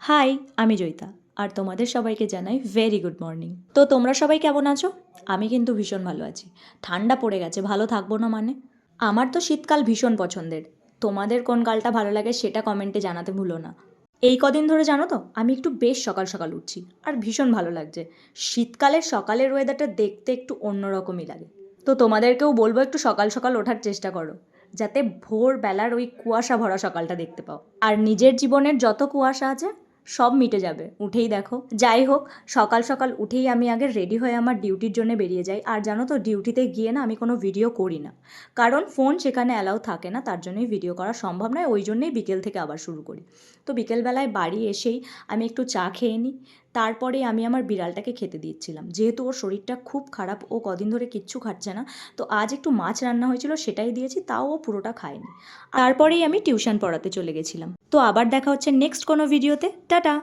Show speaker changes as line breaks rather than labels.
High, আমি জয়িতা আর তোমাদের সবাইকে জানাই ভেরি গুড মর্নিং। তো তোমরা সবাই কেমন আছো? আমি কিন্তু ভীষণ ভালো আছি। ঠান্ডা পড়ে গেছে, ভালো থাকবো না মানে? আমার তো শীতকাল ভীষণ পছন্দের। তোমাদের কোন কালটা ভালো লাগে সেটা কমেন্টে জানাতে ভুলো না। এই কদিন ধরে জানো তো আমি একটু বেশ সকাল সকাল উঠছি আর ভীষণ ভালো লাগছে। শীতকালের সকালের ওয়েদারটা দেখতে একটু অন্যরকমই লাগে। তো তোমাদেরকেও বলবো একটু সকাল সকাল ওঠার চেষ্টা করো, যাতে ভোরবেলার ওই কুয়াশা ভরা সকালটা দেখতে পাও। আর নিজের জীবনের যত কুয়াশা আছে সব মিটে যাবে উঠেই দেখো। যাই হোক, সকাল সকাল উঠেই আমি আগে রেডি হয়ে আমার ডিউটির জন্য বেরিয়ে যাই। আর জানো তো, ডিউটিতে গিয়ে না আমি কোনো ভিডিও করি না, কারণ ফোন সেখানে অ্যালাউ থাকে না, তার জন্যই ভিডিও করা সম্ভব নয়। ওই জন্যই বিকেল থেকে আবার শুরু করি। তো বিকেলবেলায় বাড়ি এসেই আমি একটু চা খেয়ে নিই। তারপরে আমি আমার বিড়ালটাকে খেতে দিচ্ছিলাম, যেহেতু ওর শরীরটা খুব খারাপ, ও কদিন ধরে কিচ্ছু খাচ্ছে না। তো আজ একটু মাছ রান্না হয়েছিল, সেটাই দিয়েছি, তাও ও পুরোটা খায়নি। তারপরেই আমি টিউশন পড়াতে চলে গেছিলাম। তো আবার দেখা হচ্ছে নেক্সট কোনো ভিডিওতে। টাটা।